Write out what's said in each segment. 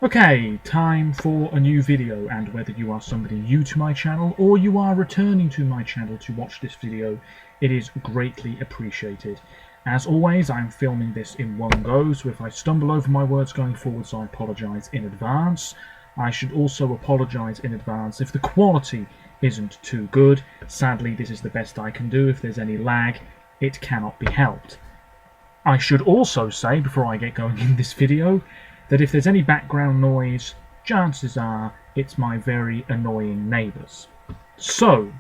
Okay, time for a new video, and whether you are somebody new to my channel or you are returning to my channel to watch this video, it is greatly appreciated. As always, I'm filming this in one go, so if I stumble over my words going forwards, I apologise in advance. I should also apologise in advance if the quality isn't too good. Sadly, this is the best I can do. If there's any lag, it cannot be helped. I should also say, before I get going in this video, that if there's any background noise, chances are it's my very annoying neighbours. So,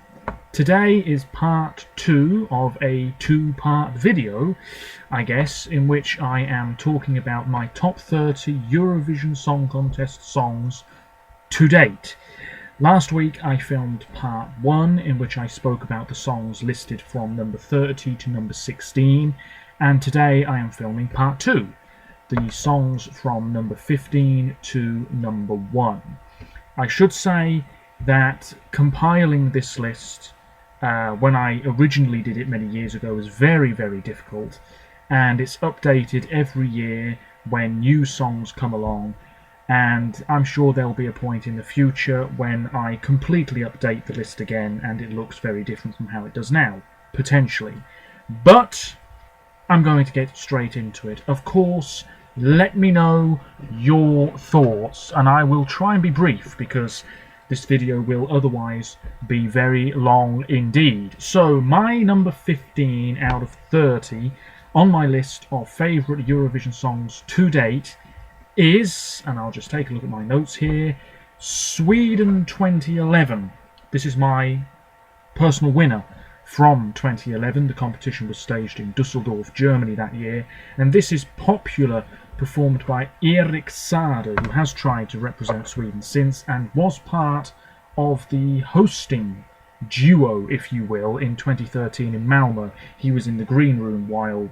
today is part 2 of a 2-part video, I guess, in which I am talking about my top 30 Eurovision Song Contest songs to date. Last week I filmed part 1, in which I spoke about the songs listed from number 30 to number 16, and today I am filming part 2. The songs from number 15 to number 1. I should say that compiling this list when I originally did it many years ago was very, very difficult, and it's updated every year when new songs come along, and I'm sure there'll be a point in the future when I completely update the list again and it looks very different from how it does now, potentially. But I'm going to get straight into it. Of course, let me know your thoughts, and I will try and be brief because this video will otherwise be very long indeed. So my number 15 out of 30 on my list of favourite Eurovision songs to date is, and I'll just take a look at my notes here, Sweden 2011. This is my personal winner from 2011. The competition was staged in Dusseldorf, Germany that year, and this is Popular, performed by Erik Saade, who has tried to represent Sweden since and was part of the hosting duo, if you will, in 2013 in Malmö. He was in the green room while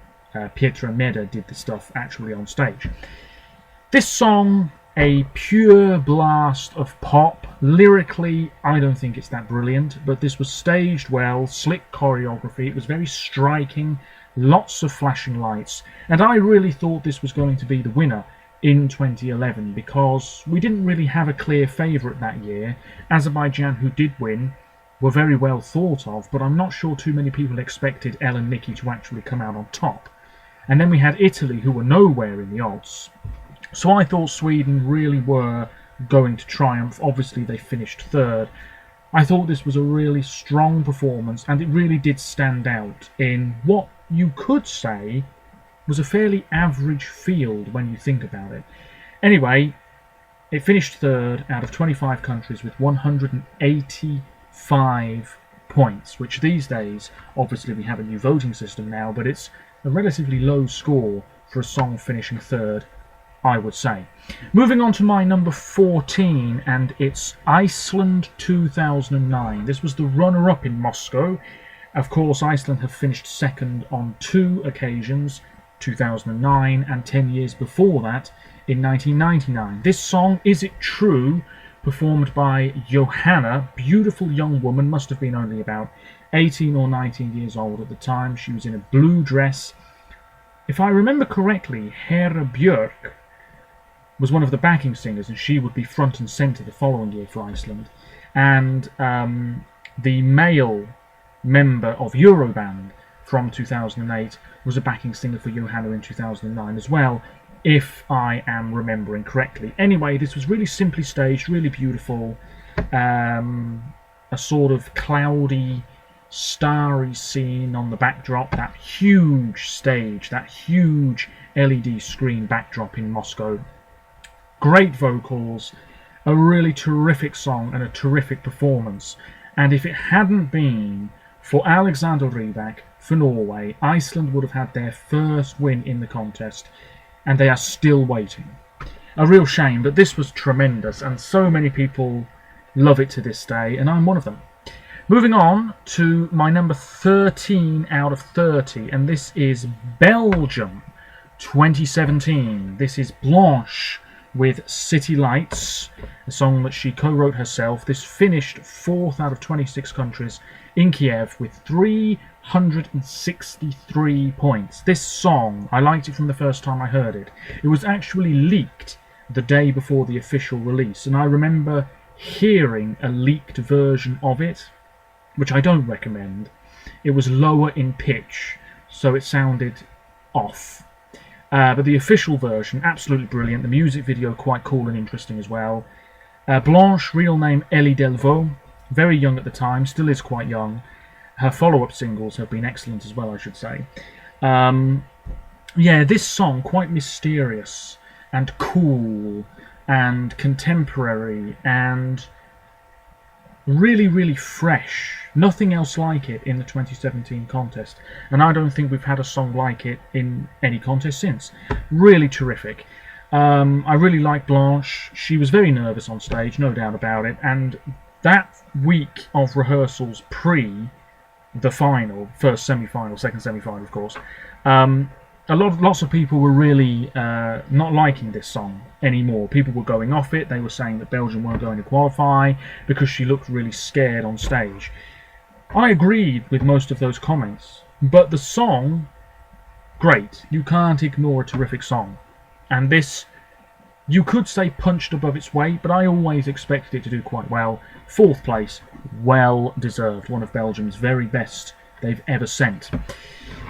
Petra Mede did the stuff actually on stage. This song, a pure blast of pop. Lyrically, I don't think it's that brilliant, but this was staged well, slick choreography, it was very striking, lots of flashing lights, and I really thought this was going to be the winner in 2011 because we didn't really have a clear favourite that year. Azerbaijan, who did win, were very well thought of, but I'm not sure too many people expected Elle and Nikki to actually come out on top. And then we had Italy, who were nowhere in the odds. So I thought Sweden really were going to triumph. Obviously they finished third. I thought this was a really strong performance, and it really did stand out in what you could say was a fairly average field when you think about it. Anyway, it finished third out of 25 countries with 185 points, which these days, obviously we have a new voting system now, but it's a relatively low score for a song finishing third, I would say. Moving on to my number 14, and it's Iceland 2009. This was the runner-up in Moscow. Of course, Iceland have finished second on 2 occasions, 2009 and 10 years before that in 1999. This song, Is It True, performed by Johanna, beautiful young woman, must have been only about 18 or 19 years old at the time. She was in a blue dress. If I remember correctly, Hera Björk was one of the backing singers, and she would be front and centre the following year for Iceland. And the male member of Euroband from 2008 was a backing singer for Johanna in 2009 as well, if I am remembering correctly. Anyway, this was really simply staged, really beautiful, a sort of cloudy, starry scene on the backdrop, that huge stage, that huge LED screen backdrop in Moscow. Great vocals, a really terrific song and a terrific performance. And if it hadn't been for Alexander Rybak for Norway, Iceland would have had their first win in the contest, and they are still waiting. A real shame, but this was tremendous, and so many people love it to this day, and I'm one of them. Moving on to my number 13 out of 30, and this is Belgium 2017. This is Blanche with City Lights, a song that she co-wrote herself. This finished 4th out of 26 countries in Kiev with 363 points. This song, I liked it from the first time I heard it. It was actually leaked the day before the official release, and I remember hearing a leaked version of it, which I don't recommend. It was lower in pitch, so it sounded off. But the official version, absolutely brilliant. The music video, quite cool and interesting as well. Blanche, real name Elie Delvaux, very young at the time, still is quite young. Her follow-up singles have been excellent as well, I should say. Yeah, this song, quite mysterious and cool and contemporary and really, really fresh. Nothing else like it in the 2017 contest, and I don't think we've had a song like it in any contest since. Really terrific. I really like Blanche. She was very nervous on stage, no doubt about it, and that week of rehearsals pre the final, first semi-final, second semi-final, of course, lots of people were really not liking this song anymore. People were going off it. They were saying that Belgium weren't going to qualify because she looked really scared on stage. I agreed with most of those comments, but the song, great. You can't ignore a terrific song. And this, you could say punched above its weight, but I always expected it to do quite well. 4th place, well deserved. One of Belgium's very best they've ever sent.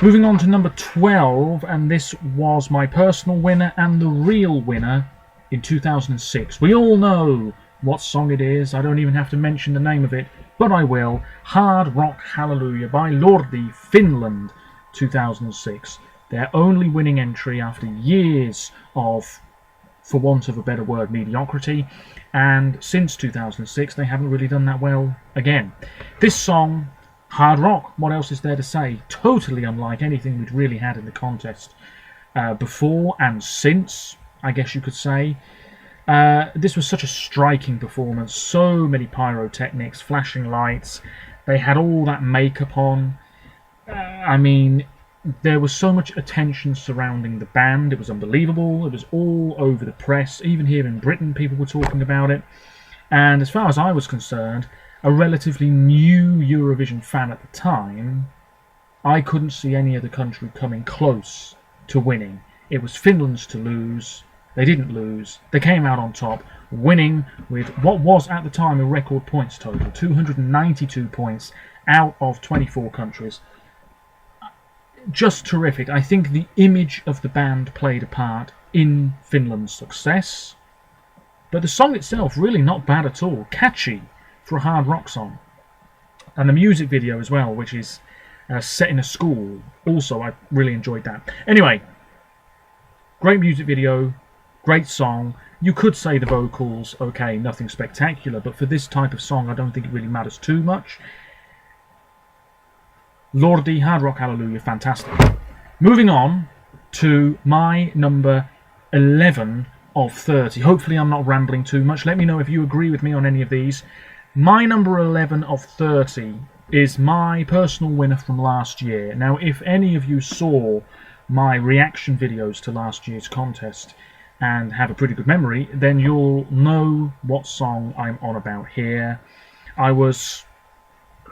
Moving on to number 12, and this was my personal winner and the real winner in 2006. We all know what song it is. I don't even have to mention the name of it, but I will. Hard Rock Hallelujah by Lordi, Finland, 2006. Their only winning entry after years of, for want of a better word, mediocrity, and since 2006 they haven't really done that well again. This song, hard rock, what else is there to say? Totally unlike anything we'd really had in the contest before and since, I guess you could say. This was such a striking performance, so many pyrotechnics, flashing lights, they had all that makeup on. I mean, there was so much attention surrounding the band, it was unbelievable. It was all over the press, even here in Britain people were talking about it. And as far as I was concerned, a relatively new Eurovision fan at the time, I couldn't see any other country coming close to winning. It was Finland's to lose. They didn't lose. They came out on top, winning with what was at the time a record points total, 292 points out of 24 countries. Just terrific. I think the image of the band played a part in Finland's success, but the song itself really not bad at all. Catchy for a hard rock song, and the music video as well, which is set in a school. Also, I really enjoyed that. Anyway, great music video, great song. You could say the vocals, okay, nothing spectacular, but for this type of song, I don't think it really matters too much. Lordi, Hard Rock Hallelujah, fantastic. Moving on to my number 11 of 30. Hopefully I'm not rambling too much. Let me know if you agree with me on any of these. My number 11 of 30 is my personal winner from last year. Now, if any of you saw my reaction videos to last year's contest and have a pretty good memory, then you'll know what song I'm on about here. I was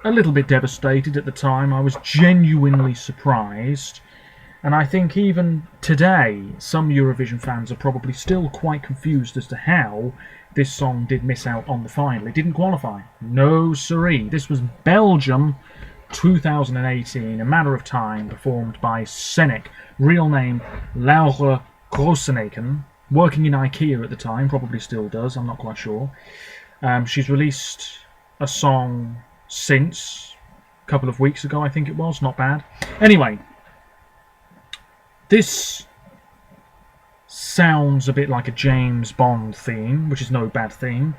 a little bit devastated at the time. I was genuinely surprised, and I think even today some Eurovision fans are probably still quite confused as to how this song did miss out on the final. It didn't qualify. No siree. This was Belgium 2018, A Matter of Time, performed by Senek, real name Laura Grosseneken, working in IKEA at the time, probably still does, I'm not quite sure. She's released a song since, a couple of weeks ago I think it was, not bad. Anyway, this sounds a bit like a James Bond theme, which is no bad theme.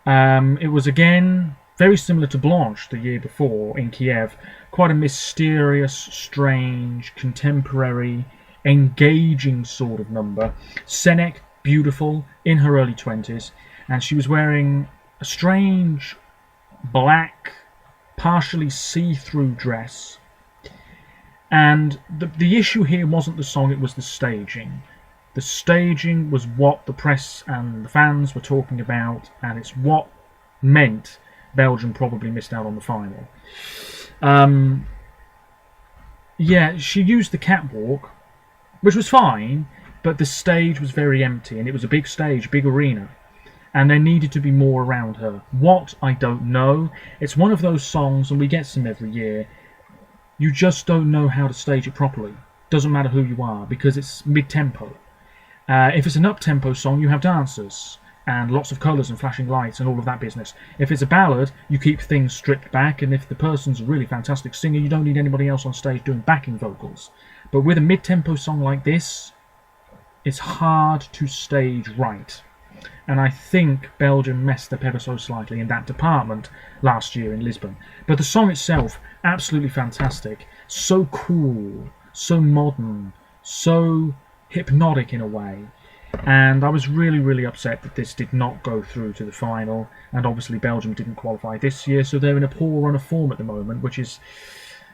It was again very similar to Blanche the year before in Kiev, quite a mysterious, strange, contemporary, engaging sort of number. Senek, beautiful, in her early 20s, and she was wearing a strange black, partially see-through dress. And the issue here wasn't the song, it was the staging. The staging was what the press and the fans were talking about, and it's what meant Belgium probably missed out on the final. Yeah, she used the catwalk, which was fine, but the stage was very empty, and it was a big stage, big arena, and there needed to be more around her. What? I don't know. It's one of those songs, and we get some every year, you just don't know how to stage it properly. Doesn't matter who you are, because it's mid-tempo. If it's an up-tempo song, you have dancers and lots of colours and flashing lights and all of that business. If it's a ballad, you keep things stripped back, and if the person's a really fantastic singer, you don't need anybody else on stage doing backing vocals. But with a mid-tempo song like this, it's hard to stage right. And I think Belgium messed up ever so slightly in that department last year in Lisbon. But the song itself, absolutely fantastic. So cool, so modern, so hypnotic in a way. And I was really, really upset that this did not go through to the final. And obviously Belgium didn't qualify this year, so they're in a poor run of form at the moment, which is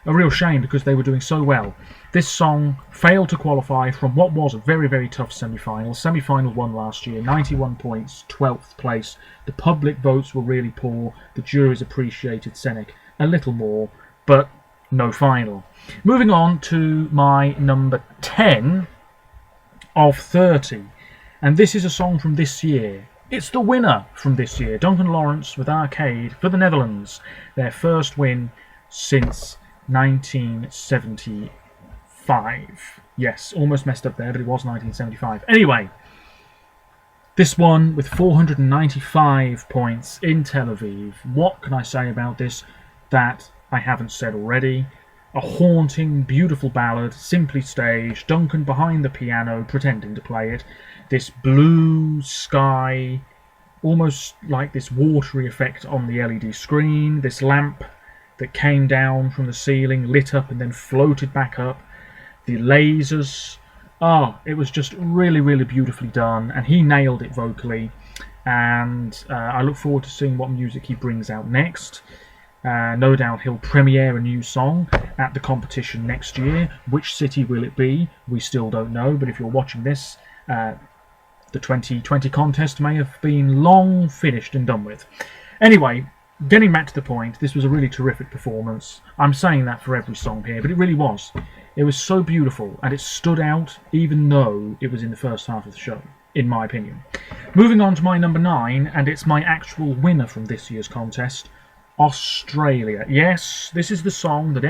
a real shame because they were doing so well. This song failed to qualify from what was a very, very tough semi-final. Semi-final won last year, 91 points, 12th place. The public votes were really poor. The juries appreciated Senek a little more, but no final. Moving on to my number 10 of 30. And this is a song from this year. It's the winner from this year. Duncan Lawrence with Arcade for the Netherlands. Their first win since 1975. Yes, almost messed up there, but it was 1975. Anyway, this one with 495 points in Tel Aviv. What can I say about this that I haven't said already? A haunting, beautiful ballad, simply staged, Duncan behind the piano pretending to play it. This blue sky, almost like this watery effect on the LED screen, this lamp that came down from the ceiling, lit up and then floated back up. The lasers. It was just really, really beautifully done, and he nailed it vocally. And I look forward to seeing what music he brings out next. No doubt he'll premiere a new song at the competition next year. Which city will it be? We still don't know, but if you're watching this, the 2020 contest may have been long finished and done with. Anyway, getting back to the point, this was a really terrific performance. I'm saying that for every song here, but it really was. It was so beautiful, and it stood out even though it was in the first half of the show, in my opinion. Moving on to my number 9, and it's my actual winner from this year's contest, Australia. Yes, this is the song that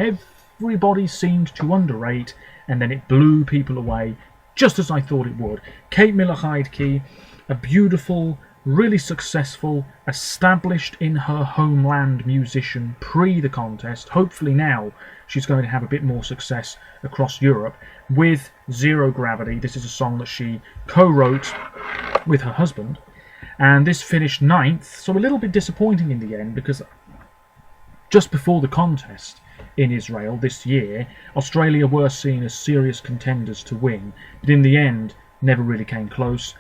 everybody seemed to underrate, and then it blew people away, just as I thought it would. Kate Miller-Heidke, a beautiful, really successful, established in her homeland musician pre the contest. Hopefully now she's going to have a bit more success across Europe with Zero Gravity. This is a song that she co-wrote with her husband, and this finished 9th, so a little bit disappointing in the end, because just before the contest in Israel this year, Australia were seen as serious contenders to win, but in the end never really came close.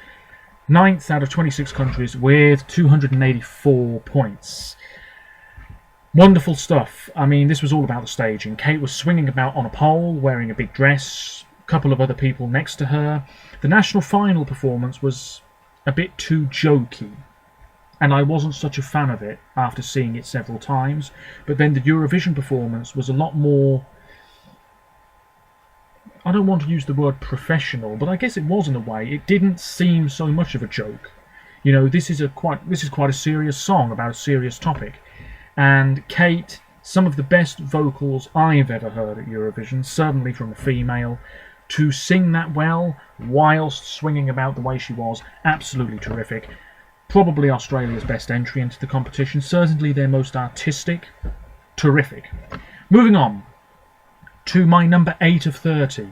9th out of 26 countries with 284 points. Wonderful stuff. I mean, this was all about the staging. Kate was swinging about on a pole, wearing a big dress, a couple of other people next to her. The national final performance was a bit too jokey, and I wasn't such a fan of it after seeing it several times. But then the Eurovision performance was a lot more, I don't want to use the word professional, but I guess it was in a way. It didn't seem so much of a joke. You know, this is quite a serious song about a serious topic. And Kate, some of the best vocals I've ever heard at Eurovision, certainly from a female, to sing that well whilst swinging about the way she was, absolutely terrific. Probably Australia's best entry into the competition, certainly their most artistic. Terrific. Moving on to my number 8 of 30,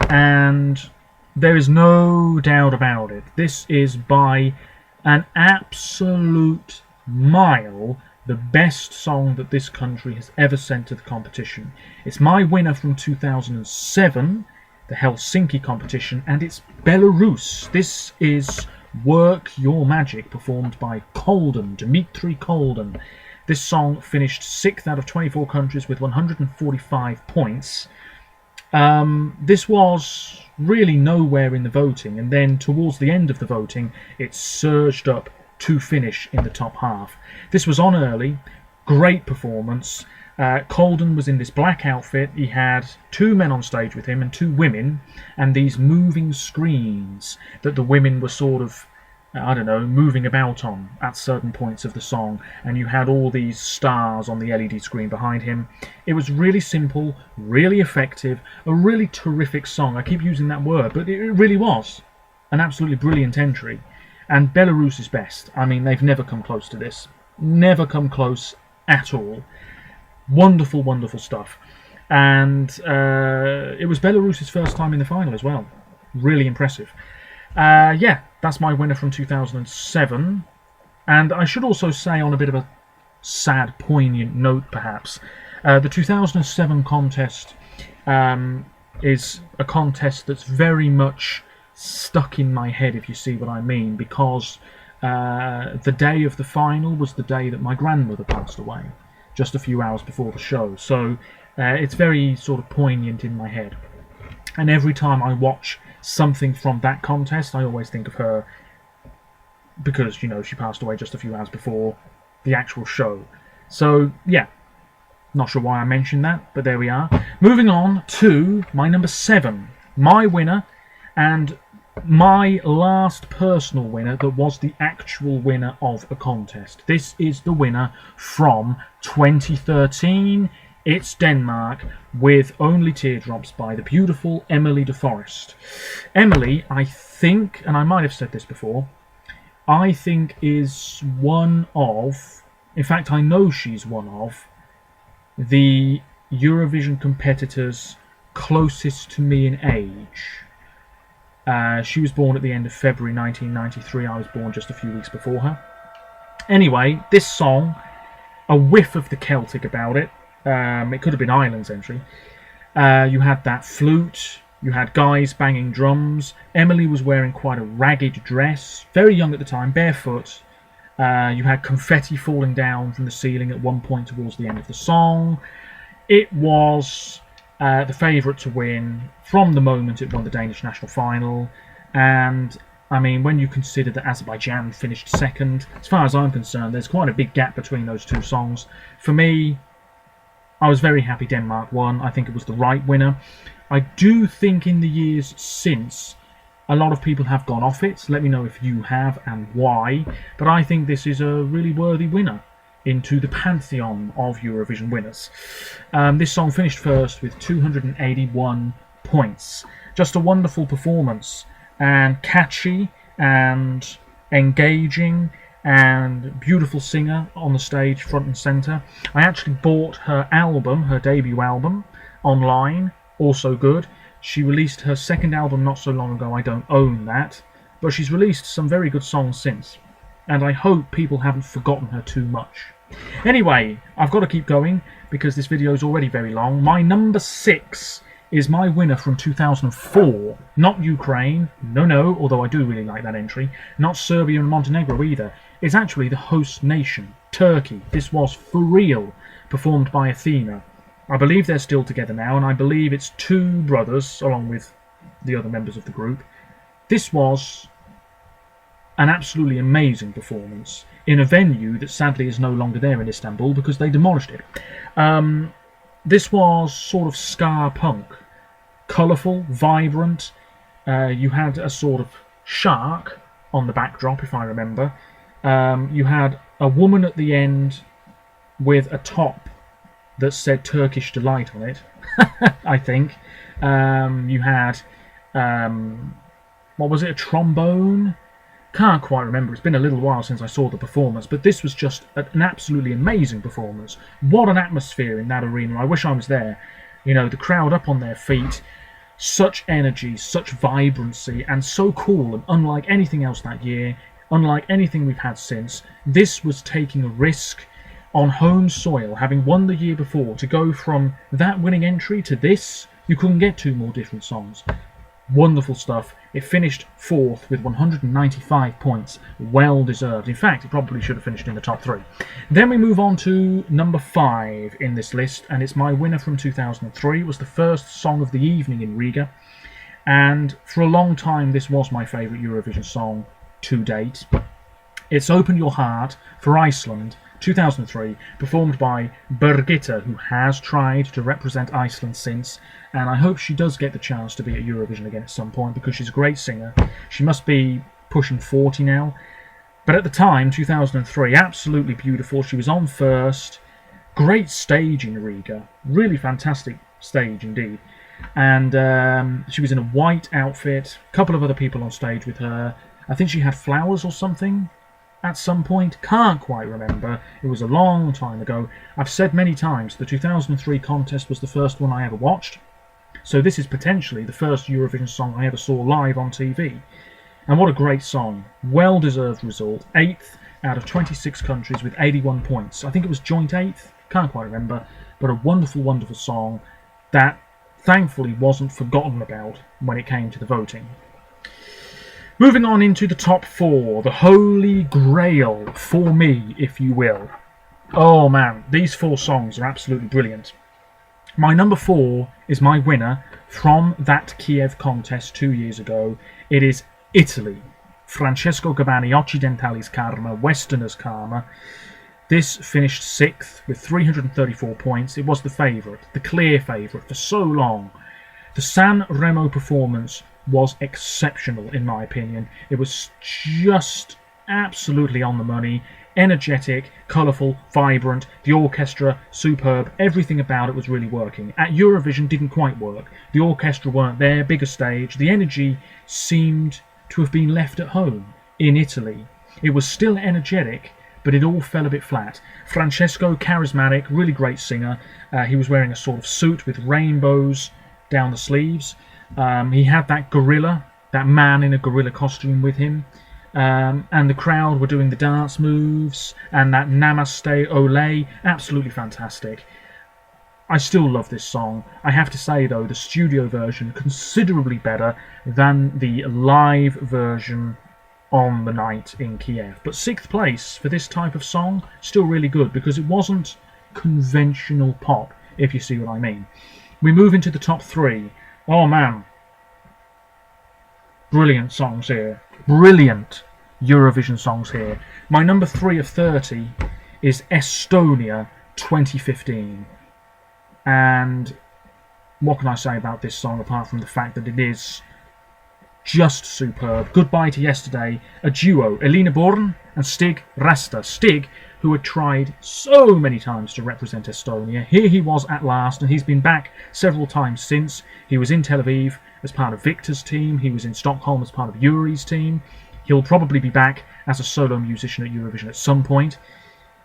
and there is no doubt about it, this is by an absolute mile the best song that this country has ever sent to the competition. It's my winner from 2007, the Helsinki competition, and it's Belarus. This is Work Your Magic, performed by Kolden, Dmitry Kolden. This song finished 6th out of 24 countries with 145 points. This was really nowhere in the voting, and then towards the end of the voting it surged up to finish in the top half. This was on early, great performance, Colden was in this black outfit. He had 2 men on stage with him and 2 women, and these moving screens that the women were sort of, I don't know, moving about on at certain points of the song, and you had all these stars on the LED screen behind him. It was really simple, really effective, a really terrific song. I keep using that word, but it really was an absolutely brilliant entry. And Belarus is best. I mean, they've never come close to this. Never come close at all. Wonderful, wonderful stuff. And it was Belarus's first time in the final as well. Really impressive. Yeah, that's my winner from 2007. And I should also say, on a bit of a sad, poignant note perhaps, the 2007 contest is a contest that's very much stuck in my head, if you see what I mean, because the day of the final was the day that my grandmother passed away, just a few hours before the show. So it's very sort of poignant in my head. And every time I watch something from that contest, I always think of her, because, you know, she passed away just a few hours before the actual show. So, yeah, not sure why I mentioned that, but there we are. Moving on to my number 7, my winner, and my last personal winner that was the actual winner of a contest. This is the winner from 2013. It's Denmark with Only Teardrops by the beautiful Emily de Forest. Emily, I think, and I might have said this before, I think is one of, in fact I know she's one of, the Eurovision competitors closest to me in age. She was born at the end of February 1993. I was born just a few weeks before her. Anyway, this song, a whiff of the Celtic about it. It could have been Ireland's entry. You had that flute. You had guys banging drums. Emily was wearing quite a ragged dress. Very young at the time, barefoot. You had confetti falling down from the ceiling at one point towards the end of the song. It was the favourite to win from the moment it won the Danish national final. And I mean, when you consider that Azerbaijan finished second, as far as I'm concerned, there's quite a big gap between those two songs. For me, I was very happy Denmark won. I think it was the right winner. I do think in the years since, a lot of people have gone off it. Let me know if you have and why. But I think this is a really worthy winner into the pantheon of Eurovision winners. This song finished first with 281 points. Just a wonderful performance, and catchy and engaging, and beautiful singer on the stage front and centre. I actually bought her album, her debut album, online, also good. She released her second album not so long ago. I don't own that, but she's released some very good songs since, and I hope people haven't forgotten her too much. Anyway, I've got to keep going because this video is already very long. My number 6 is my winner from 2004. Not Ukraine, no, although I do really like that entry. Not Serbia and Montenegro either. It's actually the host nation, Turkey. This was For Real, performed by Athena. I believe they're still together now, and I believe it's 2 brothers, along with the other members of the group. This was an absolutely amazing performance in a venue that sadly is no longer there in Istanbul because they demolished it. This was sort of ska punk. Colourful, vibrant. You had a sort of shark on the backdrop, if I remember. You had a woman at the end with a top that said Turkish Delight on it, I think. You had, what was it, a trombone? Can't quite remember. It's been a little while since I saw the performance, but this was just an absolutely amazing performance. What an atmosphere in that arena. I wish I was there. You know, the crowd up on their feet, such energy, such vibrancy, and so cool, and unlike anything else that year, unlike anything we've had since. This was taking a risk on home soil, having won the year before. To go from that winning entry to this, you couldn't get 2 more different songs. Wonderful stuff. It finished 4th with 195 points. Well deserved. In fact, it probably should have finished in the top 3. Then we move on to number 5 in this list, and it's my winner from 2003. It was the first song of the evening in Riga, and for a long time this was my favourite Eurovision song to date. It's Open Your Heart for Iceland 2003, performed by Birgitta, who has tried to represent Iceland since, and I hope she does get the chance to be at Eurovision again at some point, because she's a great singer. She must be pushing 40 now, but at the time, 2003, absolutely beautiful. She was on first. Great stage in Riga, really fantastic stage indeed. And she was in a white outfit, a couple of other people on stage with her. I think she had flowers or something at some point, can't quite remember. It was a long time ago. I've said many times the 2003 contest was the first one I ever watched, so this is potentially the first Eurovision song I ever saw live on TV. And what a great song. Well deserved result. 8th out of 26 countries with 81 points. I think it was joint 8th, can't quite remember, but a wonderful, wonderful song that thankfully wasn't forgotten about when it came to the voting. Moving on into the top 4, the holy grail for me, if you will. Oh man, these 4 songs are absolutely brilliant. My number 4 is my winner from that Kiev contest 2 years ago. It is Italy. Francesco Gabbani, Occidentali's Karma, Westerners' Karma. This finished 6th with 334 points. It was the favourite, the clear favourite for so long. The San Remo performance was exceptional in my opinion. It was just absolutely on the money, energetic, colourful, vibrant, the orchestra superb, everything about it was really working. At Eurovision didn't quite work. The orchestra weren't there, bigger stage, the energy seemed to have been left at home in Italy. It was still energetic, but it all fell a bit flat. Francesco, charismatic, really great singer. He was wearing a sort of suit with rainbows down the sleeves. He had that gorilla, that man in a gorilla costume with him. And the crowd were doing the dance moves and that Namaste Ole. Absolutely fantastic. I still love this song. I have to say though, the studio version considerably better than the live version on the night in Kiev. But 6th place for this type of song, still really good because it wasn't conventional pop, if you see what I mean. We move into the top 3. Oh man, brilliant songs here. Brilliant Eurovision songs here. My number 3 of 30 is Estonia 2015. And what can I say about this song apart from the fact that it is just superb. Goodbye to Yesterday, a duo, Elina Born and Stig Rasta. Stig, who had tried so many times to represent Estonia. Here he was at last, and he's been back several times since. He was in Tel Aviv as part of Victor's team. He was in Stockholm as part of Yuri's team. He'll probably be back as a solo musician at Eurovision at some point.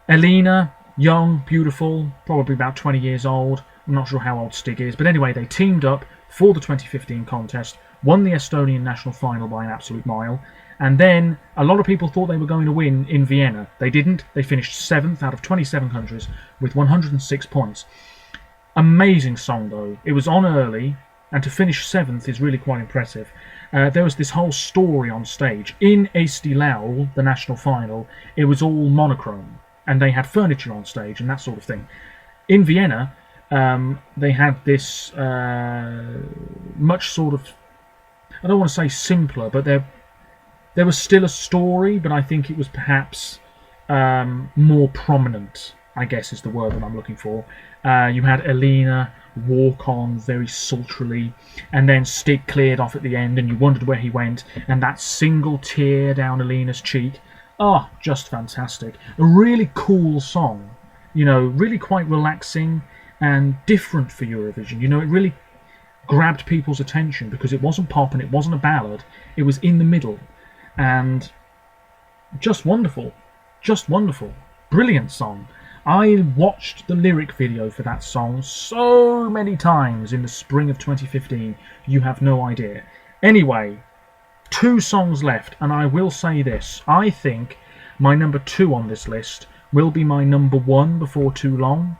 Elina, young, beautiful, probably about 20 years old. I'm not sure how old Stig is, but anyway, they teamed up for the 2015 contest, won the Estonian national final by an absolute mile, and then a lot of people thought they were going to win in Vienna. They didn't. They finished 7th out of 27 countries with 106 points. Amazing song though. It was on early, and to finish 7th is really quite impressive. There was this whole story on stage. In Eesti Laul, the national final, it was all monochrome, and they had furniture on stage and that sort of thing. In Vienna, they had this much sort of, I don't want to say simpler, but there was still a story, but I think it was perhaps more prominent, I guess is the word that I'm looking for. You had Elina walk on very sultrily, and then Stig cleared off at the end, and you wondered where he went, and that single tear down Elina's cheek. Oh, just fantastic. A really cool song, you know, really quite relaxing and different for Eurovision. You know, it really grabbed people's attention because it wasn't pop and it wasn't a ballad. It was in the middle, and just wonderful. Just wonderful. Brilliant song. I watched the lyric video for that song so many times in the spring of 2015. You have no idea. Anyway, 2 songs left, and I will say this. I think my number 2 on this list will be my number 1 before too long.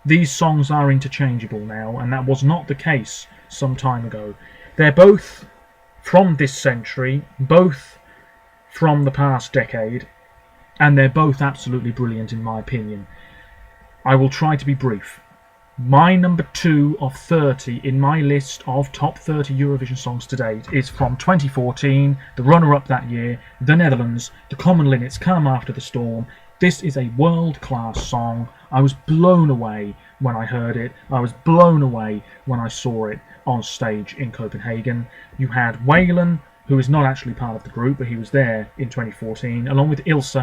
These songs are interchangeable now, and that was not the case some time ago. They're both from this century, both from the past decade, and they're both absolutely brilliant in my opinion. I will try to be brief. My number 2 of 30 in my list of top 30 Eurovision songs to date is from 2014, the runner-up that year, the Netherlands, the Common Linnets, Calm After the Storm. This is a world-class song. I was blown away when I heard it. I was blown away when I saw it on stage in Copenhagen. You had Waylon, who is not actually part of the group, but he was there in 2014, along with Ilse,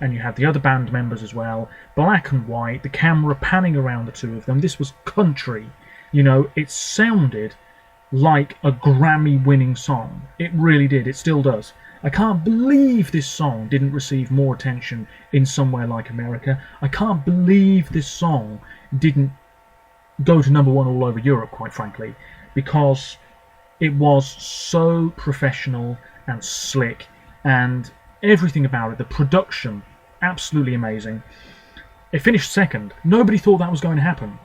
and you had the other band members as well. Black and white, the camera panning around the two of them. This was country. You know, it sounded like a Grammy-winning song. It really did. It still does. I can't believe this song didn't receive more attention in somewhere like America. I can't believe this song didn't go to #1 all over Europe, quite frankly, because it was so professional and slick, and everything about it, the production, absolutely amazing. It finished second. Nobody thought that was going to happen.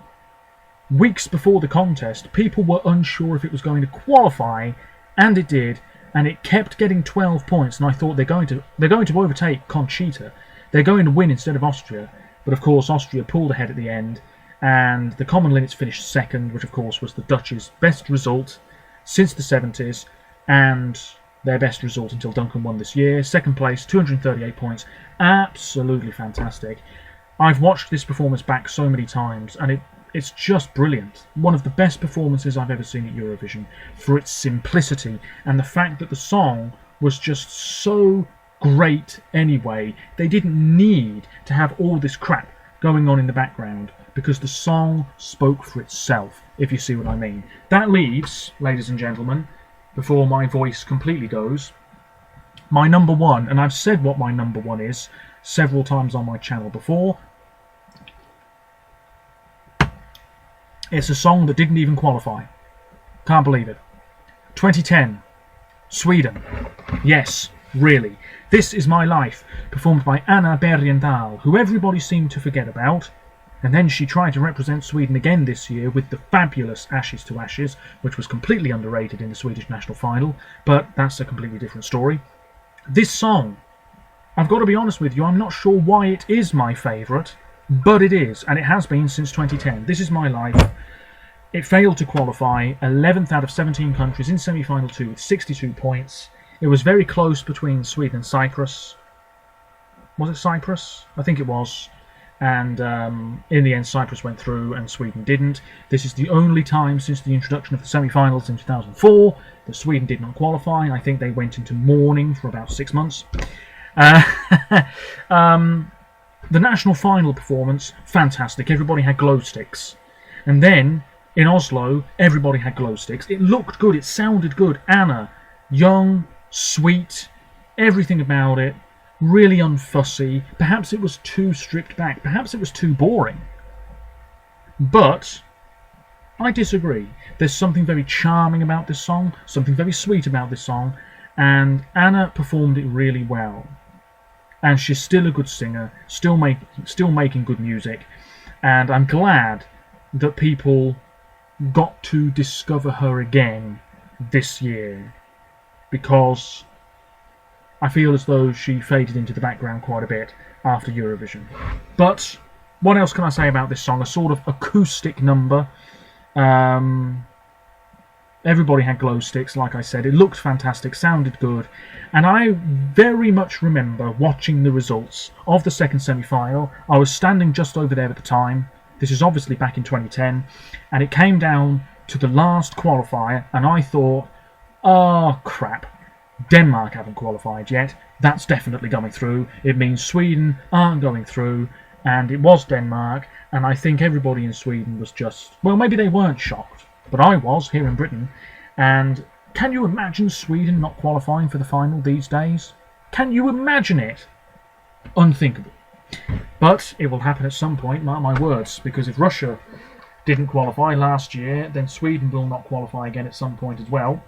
Weeks before the contest, people were unsure if it was going to qualify, and it did. And it kept getting 12 points, and I thought they're going to overtake Conchita. They're going to win instead of Austria. But of course, Austria pulled ahead at the end, and the Common Linnets finished second, which of course was the Dutch's best result since the 70s, and their best result until Duncan won this year. Second place, 238 points. Absolutely fantastic. I've watched this performance back so many times, and it's just brilliant. One of the best performances I've ever seen at Eurovision, for its simplicity and the fact that the song was just so great anyway. They didn't need to have all this crap going on in the background because the song spoke for itself, if you see what I mean. That leaves, ladies and gentlemen, before my voice completely goes, my #1, and I've said what my #1 is several times on my channel before. It's a song that didn't even qualify. Can't believe it. 2010, Sweden. Yes, really. This Is My Life, performed by Anna Bergendahl, who everybody seemed to forget about. And then she tried to represent Sweden again this year with the fabulous Ashes to Ashes, which was completely underrated in the Swedish national final, but that's a completely different story. This song, I've got to be honest with you, I'm not sure why it is my favourite, but it is, and it has been since 2010. This Is My Life. It failed to qualify, 11th out of 17 countries in semi-final 2 with 62 points. It was very close between Sweden and Cyprus. Was it Cyprus? I think it was. And in the end, Cyprus went through and Sweden didn't. This is the only time since the introduction of the semi-finals in 2004 that Sweden did not qualify. I think they went into mourning for about 6 months. The national final performance, fantastic. Everybody had glow sticks. And then, in Oslo, everybody had glow sticks. It looked good, it sounded good. Anna, young, sweet, everything about it, really unfussy. Perhaps it was too stripped back. Perhaps it was too boring. But I disagree. There's something very charming about this song, something very sweet about this song, and Anna performed it really well. And she's still a good singer, still making good music, and I'm glad that people got to discover her again this year, because I feel as though she faded into the background quite a bit after Eurovision. But what else can I say about this song? A sort of acoustic number. Everybody had glow sticks, like I said. It looked fantastic, sounded good. And I very much remember watching the results of the second semi-final. I was standing just over there at the time. This is obviously back in 2010. And it came down to the last qualifier. And I thought, oh, crap. Denmark haven't qualified yet. That's definitely going through. It means Sweden aren't going through. And it was Denmark. And I think everybody in Sweden was just... well, maybe they weren't shocked. But I was, here in Britain, and can you imagine Sweden not qualifying for the final these days? Can you imagine it? Unthinkable. But it will happen at some point, mark my words, because if Russia didn't qualify last year, then Sweden will not qualify again at some point as well.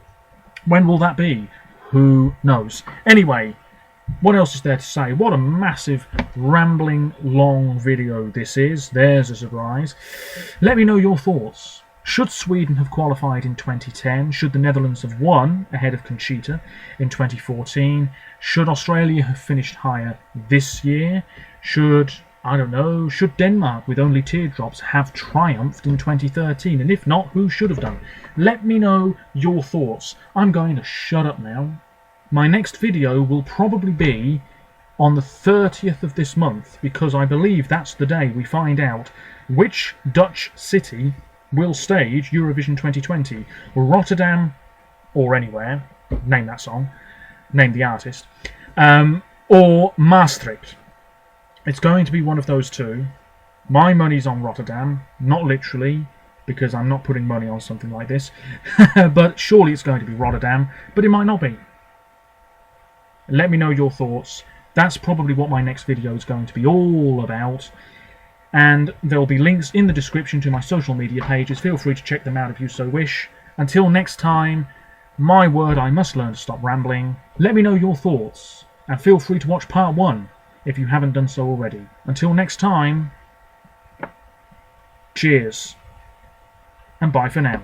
When will that be? Who knows? Anyway, what else is there to say? What a massive, rambling, long video this is. There's a surprise. Let me know your thoughts. Should Sweden have qualified in 2010? Should the Netherlands have won ahead of Conchita in 2014? Should Australia have finished higher this year? Should, I don't know, should Denmark with only teardrops have triumphed in 2013? And if not, who should have done? Let me know your thoughts. I'm going to shut up now. My next video will probably be on the 30th of this month, because I believe that's the day we find out which Dutch city will stage Eurovision 2020. Rotterdam, or anywhere, name that song, name the artist, or Maastricht. It's going to be one of those two. My money's on Rotterdam, not literally, because I'm not putting money on something like this, but surely it's going to be Rotterdam, but it might not be. Let me know your thoughts. That's probably what my next video is going to be all about, and there will be links in the description to my social media pages. Feel free to check them out if you so wish. Until next time, my word, I must learn to stop rambling. Let me know your thoughts, and feel free to watch part 1 if you haven't done so already. Until next time, cheers, and bye for now.